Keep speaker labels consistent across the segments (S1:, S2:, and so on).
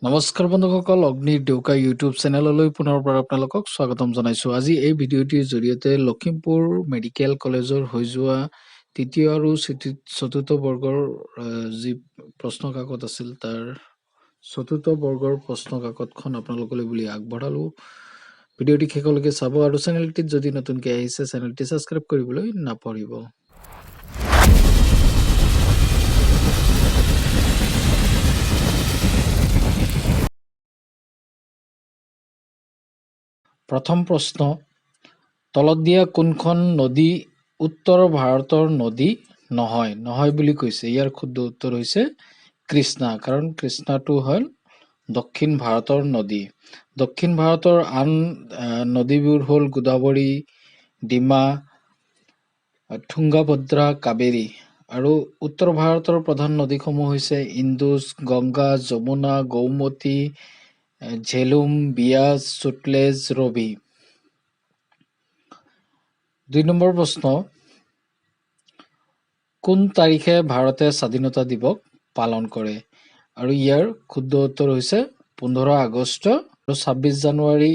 S1: নমস্কাৰ বন্ধুসকল, অগ্নি ডেউকা ইউটিউব চেনেললৈ পুনৰ পৰা আপোনালোকক স্বাগতম জনাইছো। আজি এই ভিডিঅ'টিৰ জৰিয়তে লখিমপুৰ মেডিকেল কলেজৰ হৈ যোৱা তৃতীয় আৰু চতুৰ্থ বৰ্গৰ যি প্ৰশ্ন কাকত আছিল তাৰ চতুৰ্থ বৰ্গৰ প্ৰশ্ন কাকতখন আপোনালোকলৈ বুলি আগবঢ়ালো। ভিডিঅ'টি শেষলৈকে চাব আৰু চেনেলটিত যদি নতুনকৈ আহিছে চেনেলটি ছাবস্ক্ৰাইব কৰিবলৈ নাপাহৰিব। প্ৰথম প্ৰশ্ন, তলত দিয়া কোনখন নদী উত্তৰ ভাৰতৰ নদী নহয় বুলি কৈছে। ইয়াৰ শুদ্ধ উত্তৰ হৈছে কৃষ্ণা, কাৰণ কৃষ্ণাটো হ'ল দক্ষিণ ভাৰতৰ নদী। দক্ষিণ ভাৰতৰ আন নদীবোৰ হ'ল গোদাৱৰী, ডিমা, থুংগাভদ্ৰা, কাবেৰী। আৰু উত্তৰ ভাৰতৰ প্ৰধান নদীসমূহ হৈছে ইন্দুজ, গংগা, যমুনা, গৌমতী, ঝেলুম, বিয়াজ, সুটলেজ, ৰবি। ২ নম্বৰ প্ৰশ্ন, কোন তাৰিখে ভাৰতে স্বাধীনতা দিৱস পালন কৰে? আৰু ইয়াৰ শুদ্ধ উত্তৰ হৈছে 15 আগষ্ট। আৰু 26 জানুৱাৰী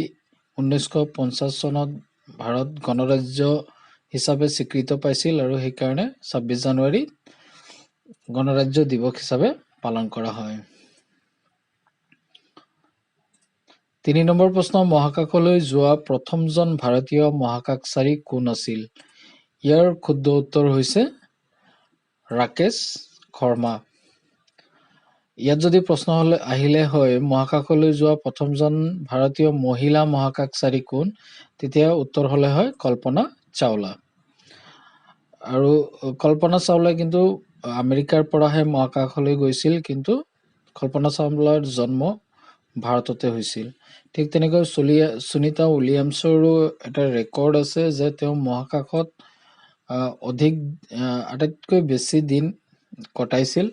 S1: 1950 চনত ভাৰত গণৰাজ্য হিচাপে স্বীকৃত পাইছিল আৰু সেইকাৰণে 26 জানুৱাৰীত গণৰাজ্য দিৱস হিচাপে পালন কৰা হয়। ৩ নম্বৰ প্ৰশ্ন, মহাকাশলৈ যোৱা প্ৰথমজন ভাৰতীয় মহাকাশচাৰী কোন আছিল? ইয়াৰ শুদ্ধ উত্তৰ হৈছে ৰাকেশ শৰ্মা। ইয়াত যদি প্ৰশ্ন আহিলে হয় মহাকাশলৈ যোৱা প্ৰথমজন ভাৰতীয় মহিলা মহাকাশচাৰী কোন, তেতিয়া উত্তৰ হলে হয় কল্পনা চাওলা। আৰু কল্পনা চাওলাই কিন্তু আমেৰিকাৰ পৰাহে মহাকাশলৈ গৈছিল, কিন্তু কল্পনা চাওলাৰ জন্ম ভাৰততে হৈছিল। ঠিক তেনেকৈ সুনিতা উইলিয়ামছৰো এটা ৰেকৰ্ড আছে যে তেওঁ মহাকাশত আটাইতকৈ বেছি দিন কটাইছিল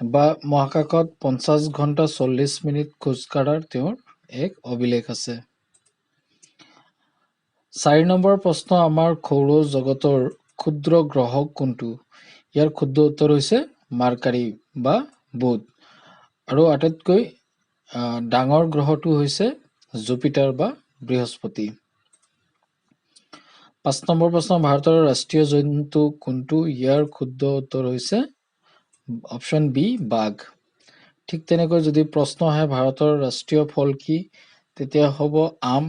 S1: বা মহাকাশত 50 ঘণ্টা 40 মিনিট খোজ কাঢ়াৰ তেওঁৰ এক অভিলেখ আছে। 4 নম্বৰ প্ৰশ্ন, আমাৰ সৌৰজগতৰ ক্ষুদ্ৰ গ্ৰহ কোনটো? ইয়াৰ শুদ্ধ উত্তৰ হৈছে মাৰ্কাৰী বা বুধ। আৰু আটাইতকৈ ডাঙৰ গ্ৰহটো হৈছে জুপিটাৰ বা বৃহস্পতি। 5 নম্বৰ প্ৰশ্ন, ভাৰতৰ ৰাষ্ট্ৰীয় জন্তু কোনটো? ইয়াৰ শুদ্ধ উত্তৰ হৈছে অপশ্যন বি, বাঘ। ঠিক তেনেকৈ যদি প্ৰশ্ন আহে ভাৰতৰ ৰাষ্ট্ৰীয় ফল কি, তেতিয়া হ'ব আম।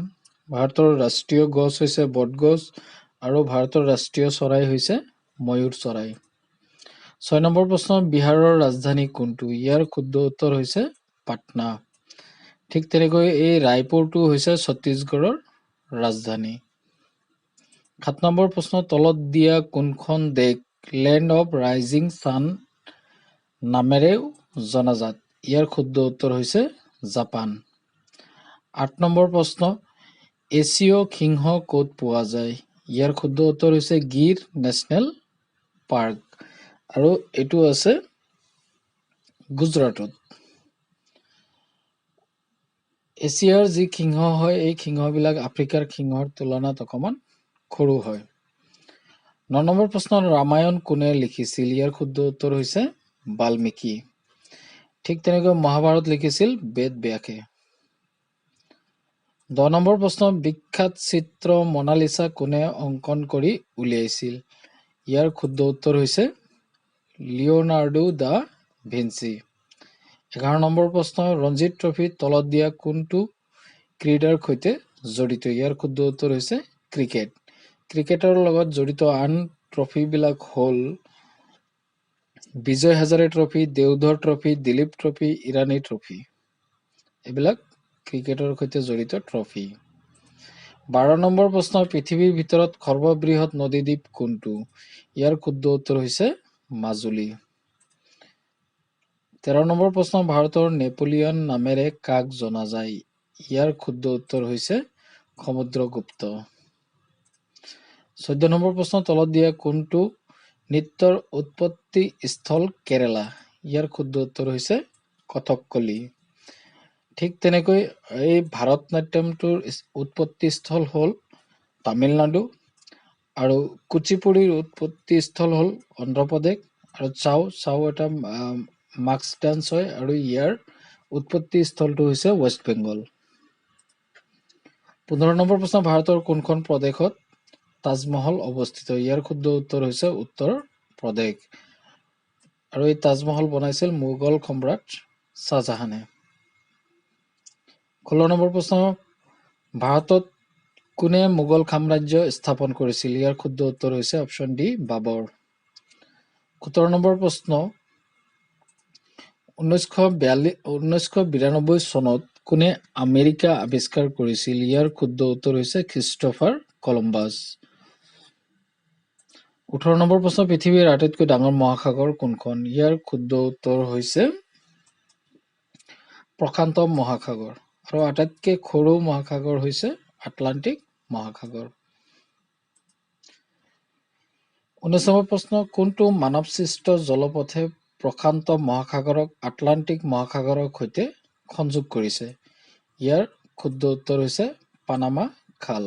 S1: ভাৰতৰ ৰাষ্ট্ৰীয় গছ হৈছে বটগছ আৰু ভাৰতৰ ৰাষ্ট্ৰীয় চৰাই হৈছে ময়ূৰ চৰাই। 6 নম্বৰ প্ৰশ্ন, বিহাৰৰ ৰাজধানী কোনটো? ইয়াৰ শুদ্ধ উত্তৰ হৈছে পাটনা। ঠিক তেনেকৈ এই ৰায়পুৰটো হৈছে ছত্তীশগড়ৰ ৰাজধানী। 7 নম্বৰ প্ৰশ্ন, তলত দিয়া কোনখন দেশ লেণ্ড অৱ ৰাইজিং ছান নামেৰেও জনাজাত? ইয়াৰ শুদ্ধ উত্তৰ হৈছে জাপান। 8 নম্বৰ প্ৰশ্ন, এছীয় সিংহ ক'ত পোৱা যায়? ইয়াৰ শুদ্ধ উত্তৰ হৈছে গিৰ নেশ্যনেল পাৰ্ক, আৰু এইটো আছে গুজৰাটত। এছিয়াৰ যি সিংহ হয় এই সিংহবিলাক আফ্ৰিকাৰ সিংহৰ তুলনাত অকণমান সৰু হয়। 9 নম্বৰ প্ৰশ্ন, ৰামায়ণ কোনে লিখিছিল? ইয়াৰ শুদ্ধ উত্তৰ হৈছে বাল্মীকি। ঠিক তেনেকৈ মহাভাৰত লিখিছিল বেদ ব্যাসে। 10 নম্বৰ প্ৰশ্ন, বিখ্যাত চিত্ৰ মনালিছা কোনে অংকন কৰি উলিয়াইছিল? ইয়াৰ শুদ্ধ উত্তৰ হৈছে লিঅ'নাৰ্ডো দা ভিঞ্চি। 11 নম্বৰ প্ৰশ্ন, ৰঞ্জী ট্ৰফী তলত দিয়া কোনটো ক্ৰীড়াৰ সৈতে জড়িত? ইয়াৰ শুদ্ধ উত্তৰ হৈছে ক্ৰিকেট। ক্ৰিকেটৰ লগত জড়িত আন ট্ৰফীবিলাক হ'ল Vijay Hazare trophy, Deodhar trophy, Dilip trophy, Irani trophy. এইবিলাক ক্ৰিকেটৰ সৈতে জড়িত ট্ৰফী। 12 নম্বৰ প্ৰশ্ন, পৃথিৱীৰ ভিতৰত সৰ্ববৃহৎ নদীদ্বীপ কোনটো? ইয়াৰ শুদ্ধ উত্তৰ হৈছে মাজুলী। 13 নম্বৰ প্ৰশ্ন, ভাৰতৰ নেপোলিয়ন নামেৰে কাক জনা যায়? ইয়াৰ শুদ্ধ উত্তৰ হৈছে সমুদ্ৰগুপ্ত। 14 নম্বৰ প্ৰশ্ন, তলত দিয়া কোনটো নৃত্যৰ উৎপত্তি স্থল কেৰালা? ইয়াৰ শুদ্ধ উত্তৰ হৈছে কথককলি। ঠিক তেনেকৈ এই ভাৰত নাট্যমটোৰ উৎপত্তি স্থল হ'ল তামিলনাডু, আৰু কুচিপুড়িৰ উৎপত্তি স্থল হ'ল অন্ধ্ৰপ্ৰদেশ, আৰু চাও এটা মাস্ক ডান্স হয় আৰু ইয়াৰ উৎপত্তি স্থলটো হৈছে ৱেষ্ট বেংগল। 15 নম্বৰ প্ৰশ্ন, ভাৰতৰ কোনখন প্ৰদেশত তাজমহল অৱস্থিত? ইয়াৰ শুদ্ধ উত্তৰ হৈছে উত্তৰ প্ৰদেশ। আৰু এই তাজমহল বনাইছিল মোগল সম্ৰাট শ্বাহজাহানে। 16 নম্বৰ প্ৰশ্ন, ভাৰতত কোনে মোগল সাম্ৰাজ্য স্থাপন কৰিছিল? ইয়াৰ শুদ্ধ উত্তৰ হৈছে অপশ্যন ডি, বাবৰ। 17 নম্বৰ প্ৰশ্ন, 1992 চনত কোনে আমেৰিকা আৱিষ্কাৰ কৰিছিল? ইয়াৰ শুদ্ধ উত্তৰ হৈছে খ্ৰীষ্টফাৰ কলম্বাছ। 18 নম্বৰ প্ৰশ্ন, পৃথিৱীৰ আটাইতকৈ ডাঙৰ মহাসাগৰ কোনখন? ইয়াৰ শুদ্ধ উত্তৰ হৈছে প্ৰশান্ত মহাসাগৰ। আৰু আটাইতকৈ সৰু মহাসাগৰ হৈছে আটলান্টিক মহাসাগৰ। 19 নম্বৰ প্ৰশ্ন, কোনটো মানৱসৃষ্ট জলপথে প্ৰশান্ত মহাসাগৰক আটলান্টিক মহাসাগৰৰ সৈতে সংযোগ কৰিছে? ইয়াৰ শুদ্ধ উত্তৰ হৈছে পানামা খাল।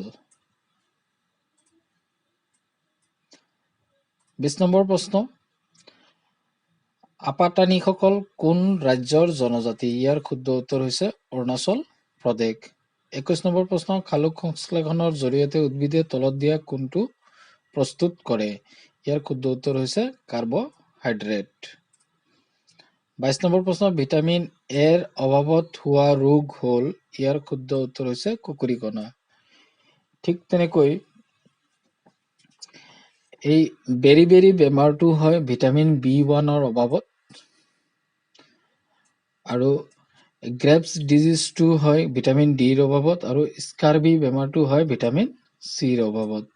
S1: 20 নম্বৰ প্ৰশ্ন, আপাটানিসকল কোন ৰাজ্যৰ জনজাতি? ইয়াৰ শুদ্ধ উত্তৰ হৈছে অৰুণাচল প্ৰদেশ। 21 নম্বৰ প্ৰশ্ন, শালুক সংশ্লেষণৰ জৰিয়তে উদ্ভিদে তলত দিয়া কোনটো প্ৰস্তুত কৰে? ইয়াৰ শুদ্ধ উত্তৰ হৈছে কাৰ্বহাইড্ৰেট। 22 নম্বৰ প্ৰশ্ন, ভিটামিন এৰ অভাৱত হোৱা ৰোগ হ'ল? ইয়াৰ শুদ্ধ উত্তৰ হৈছে কুকুৰিকণা। ঠিক তেনেকৈ এই বেৰি বেমাৰটো হয় ভিটামিন B1ৰ অভাৱত, আৰু গ্ৰেভছ ডিজিজটো হয় ভিটামিন ডিৰ অভাৱত, আৰু স্কাৰ্বি বেমাৰটো হয় ভিটামিন চিৰ অভাৱত।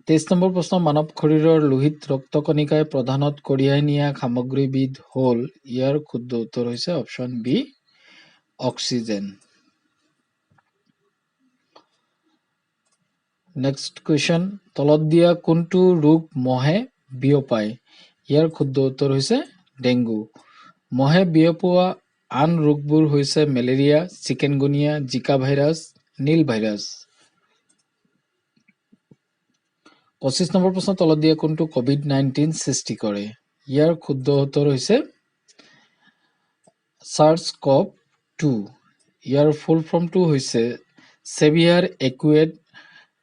S1: 23 নম্বৰ প্ৰশ্ন, মানৱ শৰীৰৰ লোহিত ৰক্তকণিকাই প্ৰধানত কঢ়িয়াই নিয়া সামগ্ৰীবিধ হ'ল? ইয়াৰ শুদ্ধ উত্তৰ হৈছে option B, oxygen. Next question, তলত দিয়া কোনটো ৰোগ মহে বিয়পায়? ইয়াৰ শুদ্ধ উত্তৰ হৈছে ডেংগু। মহে বিয়পোৱা আন ৰোগবোৰ হৈছে মেলেৰিয়া, চিকেনগুনিয়া, জিকা ভাইৰাছ, নীল ভাইৰাছ। 25 নম্বৰ প্ৰশ্ন, তলত দিয়া কোনটো COVID-19 সৃষ্টি কৰে? ইয়াৰ শুদ্ধ উত্তৰ হৈছে SARS-CoV-2। ইয়াৰ ফুল ফৰ্মটো হৈছে severe acute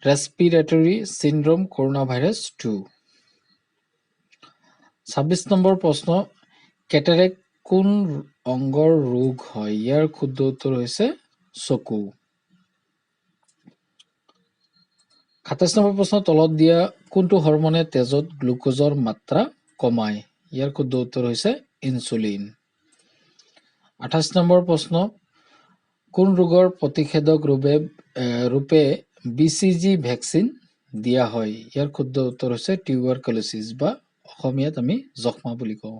S1: respiratory syndrome corona virus 2। 26 number প্ৰশ্ন, কেটাৰেক্ট কোন অংগৰ ৰোগ হয়? ইয়াৰ শুদ্ধ উত্তৰ হৈছে চকু। 27 নম্বৰ প্ৰশ্ন, তলত দিয়া কোনটো হৰমনে তেজত গ্লুকোজৰ মাত্ৰা কমায়? ইয়াৰ শুদ্ধ উত্তৰ হৈছে ইনচুলিন। 28 নম্বৰ প্ৰশ্ন, কোন ৰোগৰ প্ৰতিষেধক ৰূপে BCG ভেকচিন দিয়া হয়? ইয়াৰ শুদ্ধ উত্তৰ হৈছে টিউবাৰকুলোচিছ, বা অসমীয়াত আমি যক্ষ্মা বুলি কওঁ।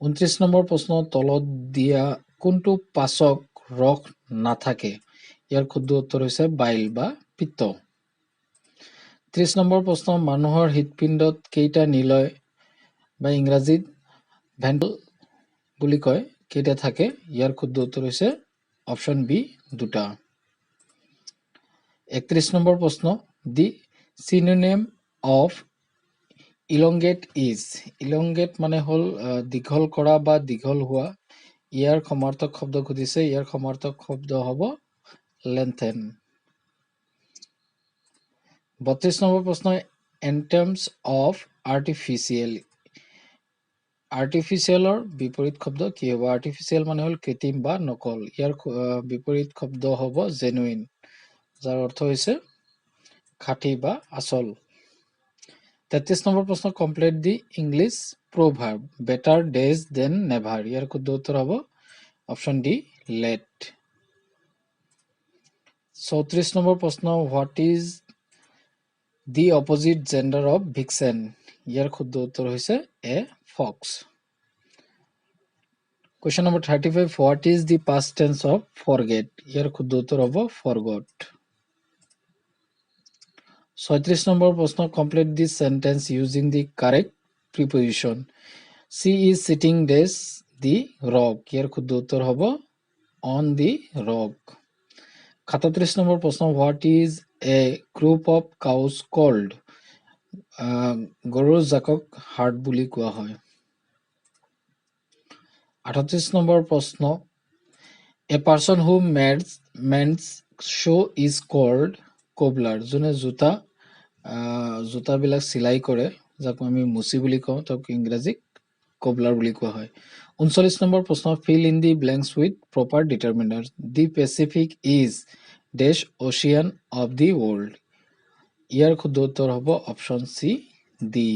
S1: 29 নম্বৰ প্ৰশ্ন, তলত দিয়া কোনটো পাচক ৰস নাথাকে? ইয়াৰ শুদ্ধ উত্তৰ হৈছে বাইল বা পিত্ত। 30 নম্বৰ প্ৰশ্ন, মানুহৰ হৃদপিণ্ডত কেইটা নিলয় বা ইংৰাজীত ভেন্ট্ৰিকল বুলি কয়, কেইটা থাকে? ইয়াৰ শুদ্ধ উত্তৰ হৈছে অপশ্যন বি, 2টা। 31 নম্বৰ প্ৰশ্ন, দি চিনোনিম অফ ইলংগেট ইজ? ইলংগেট মানে হ'ল দীঘল কৰা বা দীঘল হোৱা। ইয়াৰ সমাৰ্থক শব্দ সুধিছে, ইয়াৰ সমাৰ্থক শব্দ হ'ব লেন্থেন। 32 নম্বৰ প্ৰশ্ন, এন্টেমছ অফ আৰ্টিফিচিয়েল। আৰ্টিফিচিয়েলৰ বিপৰীত শব্দ কি হ'ব? আৰ্টিফিচিয়েল মানে হ'ল কৃত্ৰিম বা নকল। ইয়াৰ বিপৰীত শব্দ হ'ব জেনুইন, যাৰ অৰ্থ হৈছে খাঁটি বা আচল। 33 নম্বৰ প্ৰশ্ন, complete the English proverb better days than never. ইয়াৰ শুদ্ধ উত্তৰ হ'ব অপশ্যন ডি, লেট। 34 নম্বৰ প্ৰশ্ন, what is the opposite gender of vixen? ইয়াৰ শুদ্ধ উত্তৰ হৈছে a fox. Question number 35, what is the past tense of forget? ইয়াৰ শুদ্ধ উত্তৰ হ'ব ফৰগট। 36 নম্বৰ প্ৰশ্ন, complete the sentence using the correct preposition. She is sitting dash the rock. ইয়াৰ শুদ্ধ উত্তৰ হ'ব অন দি ৰক। 37 নম্বৰ প্ৰশ্ন, what is a group of cows called? গৰুৰ জাকক হাৰ্ড বুলি কোৱা হয়। 38 নম্বৰ প্ৰশ্ন, a person who mends shoe is called cobbler. যোনে জোতাবিলাক চিলাই কৰে, যাক আমি মুচি বুলি কওঁ, তাক ইংৰাজীত কবলাৰ বুলি কোৱা হয়। 39 নম্বৰ প্ৰশ্ন, fill in the blanks with proper determiners. The Pacific is dash ocean of the world. ইয়াৰ শুদ্ধ উত্তৰ হ'ব অপশ্যন চি, ডি।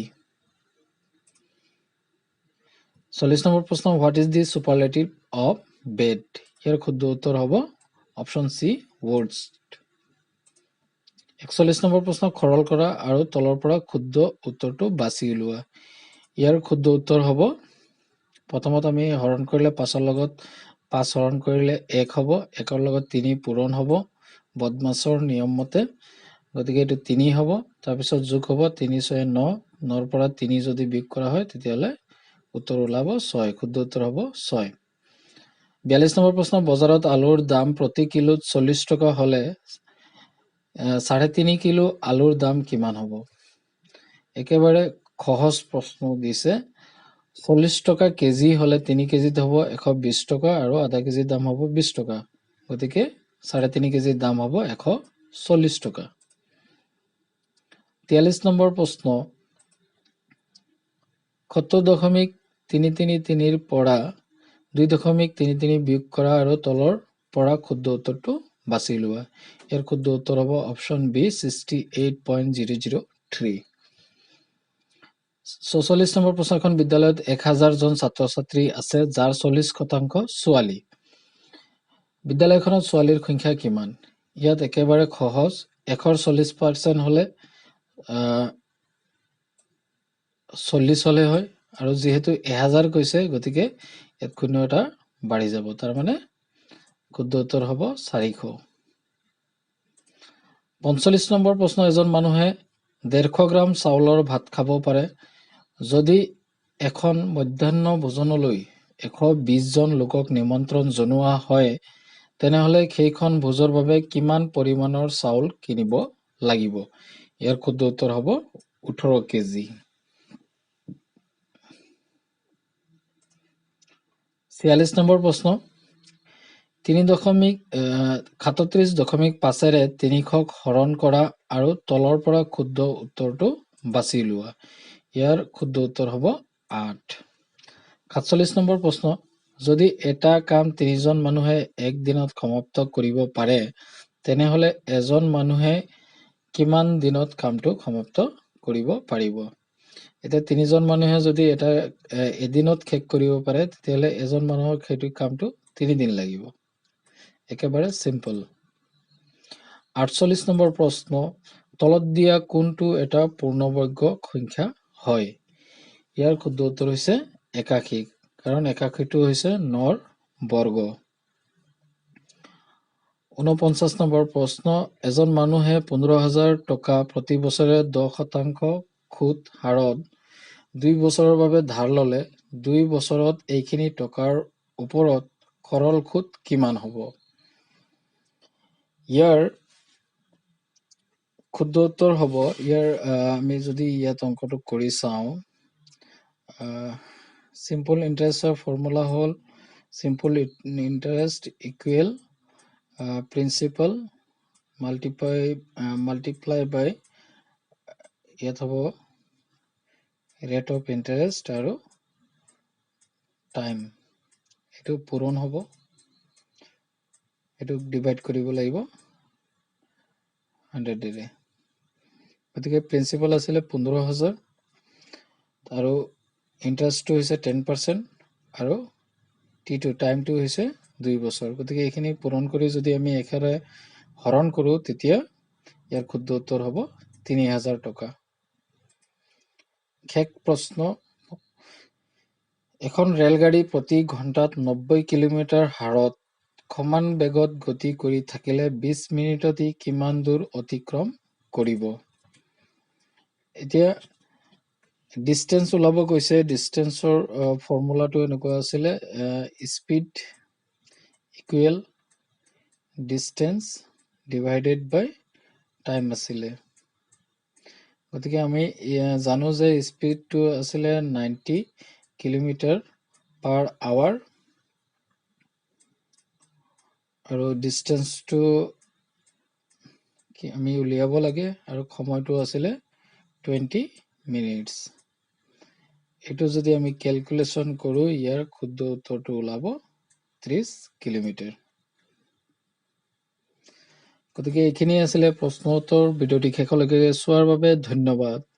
S1: 40 নম্বৰ প্ৰশ্ন, what is the superlative of bed? ইয়াৰ শুদ্ধ উত্তৰ হ'ব অপশ্যন চি, worst। 41 নম্বৰ প্ৰশ্ন, খৰল কৰা আৰু তলৰ পৰা শুদ্ধ উত্তৰটো বাছি উলিওৱা। ইয়াৰ শুদ্ধ উত্তৰ হ'ব, প্ৰথমত আমি হৰণ কৰিলে 5ৰ লগত 5 হৰণ কৰিলে 1 হ'ব, 1ৰ লগত 3 পূৰণ হ'ব বদমাছৰ নিয়ম মতে, গতিকে এইটো 3 হ'ব। তাৰপিছত যোগ হ'ব 3 6 9, 9ৰ পৰা 3 যদি বিয়োগ কৰা হয় তেতিয়াহ'লে উত্তৰ ওলাব 6, শুদ্ধ উত্তৰ হ'ব 6। 42 নম্বৰ প্ৰশ্ন, বজাৰত আলুৰ দাম প্ৰতি কিলোত 40 টকা হ'লে 3.5 কিলো আলুৰ দাম কিমান হ'ব? একেবাৰে সহজ প্ৰশ্ন দিছে। 40 টকা কেজি হ'লে 3 কেজিত হ'ব 120 টকা আৰু আধা কেজিৰ দাম হ'ব 20 টকা, গতিকে 3.5 কেজিৰ দাম হ'ব 140 টকা। 43 নম্বৰ প্ৰশ্ন, 70.333ৰ পৰা 2.33 বিয়োগ কৰা আৰু তলৰ পৰা শুদ্ধ উত্তৰটো বাছি লোৱা। ইয়াৰ শুদ্ধ উত্তৰ হ'ব অপশ্যন বি, 68.003। 44 নম্বৰ প্ৰশ্ন, এখন বিদ্যালয়ত 1000 জন ছাত্ৰ ছাত্ৰী আছে যাৰ 40% ছোৱালী। বিদ্যালয়খনত ছোৱালীৰ সংখ্যা কিমান? ইয়াত একেবাৰে সহজ, 140% হ'লে 40 হ'লে হয়, আৰু যিহেতু 1000 কৈছে গতিকে ইয়াত 0 এটা বাঢ়ি যাব, তাৰ মানে শুদ্ধ উত্তৰ হ'ব 400। 45 নম্বৰ প্ৰশ্ন, এজন মানুহে 150 গ্ৰাম চাউলৰ ভাত খাব পাৰে যদি এখন মধ্যাহ্ন ভোজনলৈ 120 জন লোকক নিমন্ত্ৰণ জনোৱা হয়, তেনেহ'লে সেইখন ভোজৰ বাবে কিমান পৰিমাণৰ চাউল কিনিব লাগিব? ইয়াৰ শুদ্ধ উত্তৰ হ'ব 18 কেজি। 46 নম্বৰ প্ৰশ্ন, 37.5ৰে 300ক হৰণ কৰা আৰু তলৰ পৰা শুদ্ধ উত্তৰটো বাছি লোৱা। ইয়াৰ শুদ্ধ উত্তৰ হ'ব 8। 47 নম্বৰ প্ৰশ্ন, যদি এটা কাম 30 জন মানুহে এক দিনত সমাপ্ত কৰিব পাৰে, তেনেহ'লে এজন মানুহে কিমান দিনত কামটো সমাপ্ত কৰিব পাৰিব? এতিয়া 3 জন মানুহে যদি এটা এদিনত শেষ কৰিব পাৰে, তেতিয়াহ'লে এজন মানুহৰ সেইটো কামটো 3 দিন লাগিব, একেবাৰে চিম্পল। 48 নম্বৰ প্ৰশ্ন, তলত দিয়া কোনটো এটা পূৰ্ণবৰ্গ সংখ্যা হয়? ইয়াৰ শুদ্ধ উত্তৰ হৈছে 81, কাৰণ 81টো হৈছে 9ৰ বৰ্গ। 49 নম্বৰ প্ৰশ্ন, এজন মানুহে 15,000 টকা প্ৰতি বছৰে 10% সুদ হাৰত 2 বছৰৰ বাবে ধাৰ ল'লে 2 বছৰত এইখিনি টকাৰ ওপৰত সৰল সুদ কিমান হ'ব? ইয়াৰ শুদ্ধ উত্তৰ হ'ব, আমি যদি ইয়াত অংকটো কৰি চাওঁ, চিম্পল ইণ্টাৰেষ্টৰ ফৰ্মুলা হ'ল simple interest equal principal multiply by ইয়াত হ'ব ৰেট অফ ইণ্টাৰেষ্ট আৰু টাইম, এইটো পূৰণ হ'ব, এইটো ডিভাইড কৰিব লাগিব 100ৰে। গতিকে প্ৰিন্সিপাল আছিলে 15,000 আৰু ইণ্টাৰেষ্টটো হৈছে 10% আৰু টাইমটো হৈছে 2 বছৰ। গতিকে এইখিনি পূৰণ কৰি যদি আমি একেবাৰে হৰণ কৰোঁ, তেতিয়া ইয়াৰ শুদ্ধ উত্তৰ হ'ব 3,000 টকা। শেষ প্ৰশ্ন, এখন ৰেলগাড়ী প্ৰতি ঘণ্টাত 90 কিলোমিটাৰ হাৰত সমান বেগত গতি কৰি থাকিলে 20 মিনিটত ই কিমান দূৰ অতিক্ৰম কৰিব? এতিয়া ডিষ্টেঞ্চ ওলাব কৈছে, ডিষ্টেঞ্চৰ ফৰ্মুলাটো এনেকুৱা আছিলে, স্পীড ইকুৱেল ডিষ্টেঞ্চ ডিভাইডেড বাই টাইম আছিলে। গতিকে আমি জানো যে স্পীডটো আছিলে 90 কিলোমিটাৰ পাৰ আৱাৰ আৰু ডিষ্টেন্সটো আমি উলিয়াব লাগে আৰু সময়টো আছিলে 20 মিনিটছ। এইটো যদি আমি কেলকুলেশ্যন কৰোঁ ইয়াৰ শুদ্ধ উত্তৰটো ওলাব 30 কিলোমিটাৰ। গতিকে এইখিনি আছিলে প্ৰশ্ন উত্তৰ। ভিডিঅ'টি শেষলৈকে চোৱাৰ বাবে ধন্যবাদ।